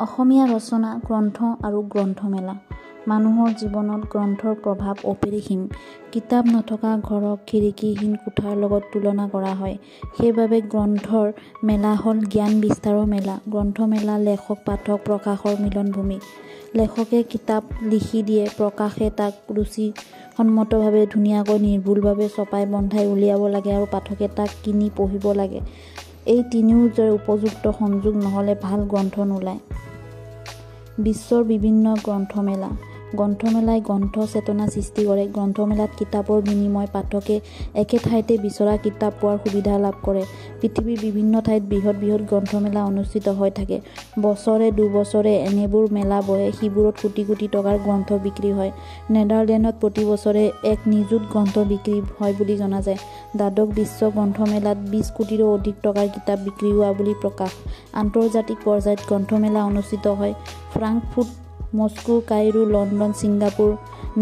অসমীয়া ৰচনা, গ্ৰন্থ আৰু গ্ৰন্থমেলা। মানুহৰ জীৱনত গ্ৰন্থৰ প্ৰভাৱ অপৰিসীম। কিতাপ নথকা ঘৰক খিৰিকীহীন কোঠাৰ লগত তুলনা কৰা হয়। সেইবাবে গ্ৰন্থৰ মেলা হ'ল জ্ঞান বিস্তাৰৰ মেলা। গ্ৰন্থমেলা লেখক, পাঠক, প্ৰকাশকৰ মিলনভূমি। লেখকে কিতাপ লিখি দিয়ে, প্ৰকাশকে তাক ৰুচিসন্মতভাৱে ধুনীয়াকৈ নিৰ্ভুলভাৱে চপাই বন্ধাই উলিয়াব লাগে আৰু পাঠকে তাক কিনি পঢ়িব লাগে। এই তিনিওজৰে উপযুক্ত সংযোগ নহ'লে ভাল গ্ৰন্থ নোলায়। বিশ্বৰ বিভিন্ন গ্ৰন্থমেলা। গ্ৰন্থমেলাই গ্ৰন্থ চেতনা সৃষ্টি কৰে। গ্ৰন্থমেলাত কিতাপৰ বিনিময় পাঠকে একে ঠাইতে বিচৰা কিতাপ পোৱাৰ সুবিধা লাভ কৰে। পৃথিৱীৰ বিভিন্ন ঠাইত বৃহৎ বৃহৎ গ্ৰন্থমেলা অনুষ্ঠিত হৈ থাকে। বছৰে দুবছৰে এনেবোৰ মেলা বহে। সিবোৰত কোটি কোটি টকাৰ গ্ৰন্থ বিক্ৰী হয়। নেদাৰলেণ্ডত প্ৰতি বছৰে 1 নিযুত গ্ৰন্থ বিক্ৰী হয় বুলি জনা যায়। দ্বাদশ বিশ্ব গ্ৰন্থমেলাত 20 কোটিৰো অধিক টকাৰ কিতাপ বিক্ৰী হোৱা বুলি প্ৰকাশ। আন্তৰ্জাতিক পৰ্যায়ত গ্ৰন্থমেলা অনুষ্ঠিত হয় Frankfurt, Moscow, Cairo, London, Singapore,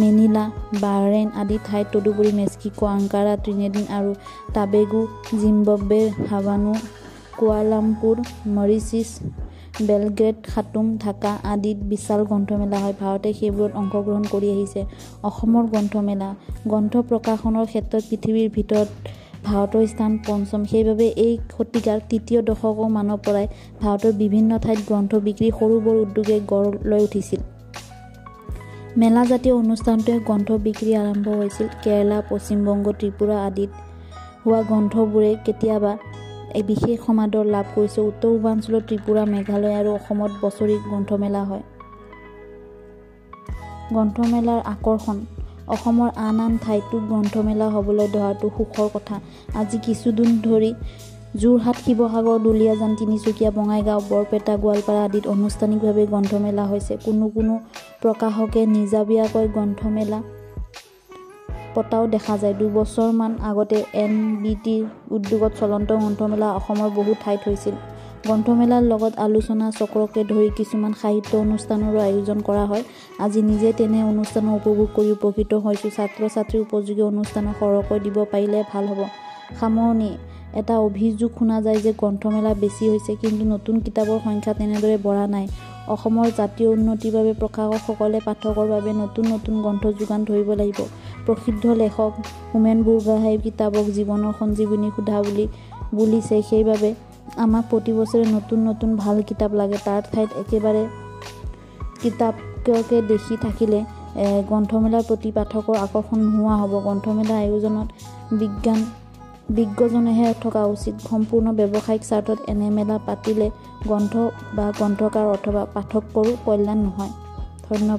Manila, Bahrain আদি ঠাইত, তদুপৰি মেক্সিকো, আংকাৰা, ত্ৰিনিদাদ আৰু Tobago, Zimbabwe, Havana, Kuala Lumpur, Mauritius, Belgrade, Khartoum, Dhaka আদিত বিশাল গ্ৰন্থমেলা হয়। ভাৰতে সেইবোৰত অংশগ্ৰহণ কৰি আহিছে। অসমৰ গ্ৰন্থমেলা। গ্ৰন্থ প্ৰকাশনৰ ক্ষেত্ৰত পৃথিৱীৰ ভিতৰত ভাৰতৰ স্থান পঞ্চম। সেইবাবে এই শতিকাৰ তৃতীয় দশক মানৰ পৰাই ভাৰতৰ বিভিন্ন ঠাইত গ্ৰন্থ বিক্ৰী সৰু বৰ উদ্যোগে গঢ় লৈ উঠিছিল। মেলাজাতীয় অনুষ্ঠানটোৱে গ্ৰন্থ বিক্ৰী আৰম্ভ হৈছিল। কেৰালা, পশ্চিমবংগ, ত্ৰিপুৰা আদিত হোৱা গ্ৰন্থবোৰে কেতিয়াবা বিশেষ সমাদৰ লাভ কৰিছে। উত্তৰ পূৰ্বাঞ্চলত ত্ৰিপুৰা, মেঘালয় আৰু অসমত বছৰি গ্ৰন্থমেলা হয়। গ্ৰন্থমেলাৰ আকৰ্ষণ। অসমৰ আন আন ঠাইতো গ্ৰন্থমেলা হ'বলৈ ধৰাটো সুখৰ কথা। আজি কিছুদিন ধৰি যোৰহাট, শিৱসাগৰ, দুলীয়াজান, তিনিচুকীয়া, বঙাইগাঁও, বৰপেটা, গোৱালপাৰা আদিত আনুষ্ঠানিকভাৱে গ্ৰন্থমেলা হৈছে। কোনো কোনো প্ৰকাশকে নিজাববীয়াকৈ গ্ৰন্থমেলা পতাও দেখা যায়। 2 বছৰমান আগতে NBTৰ উদ্যোগত চলন্ত গ্ৰন্থমেলা অসমৰ বহু ঠাইত হৈছিল। গ্ৰন্থমেলাৰ লগত আলোচনা চক্ৰকে ধৰি কিছুমান সাহিত্য অনুষ্ঠানৰো আয়োজন কৰা হয়। আজি নিজে তেনে অনুষ্ঠানৰ উপভোগ কৰি উপকৃত হৈছোঁ। ছাত্ৰ-ছাত্ৰীৰ উপযোগী অনুষ্ঠান সৰহকৈ দিব পাৰিলে ভাল হ'ব। সামৰণি। এটা অভিযোগ শুনা যায় যে গ্ৰন্থমেলা বেছি হৈছে, কিন্তু নতুন কিতাপৰ সংখ্যা তেনেদৰে বঢ়া নাই। অসমৰ জাতীয় উন্নতিৰ বাবে প্ৰকাশকসকলে পাঠকৰ বাবে নতুন নতুন গ্ৰন্থ যোগান ধৰিব লাগিব। প্ৰসিদ্ধ লেখক হোমেন বৰগোহাঞিৰ কিতাপক জীৱনৰ সঞ্জীৱনী সুধা বুলিছে। সেইবাবে আমাক প্ৰতি বছৰে নতুন নতুন ভাল কিতাপ লাগে। তাৰ ঠাইত একেবাৰে কিতাপকে দেখি থাকিলে গ্ৰন্থমেলাৰ প্ৰতি পাঠকৰ আকৰ্ষণ নোহোৱা হ'ব। গ্ৰন্থমেলা আয়োজনত বিজ্ঞজনেহে থকা উচিত। সম্পূৰ্ণ ব্যৱসায়িক স্বাৰ্থত এনে মেলা পাতিলে গ্ৰন্থ বা গ্ৰন্থকাৰ অথবা পাঠকৰো কল্যাণ নহয়। ধন্যবাদ।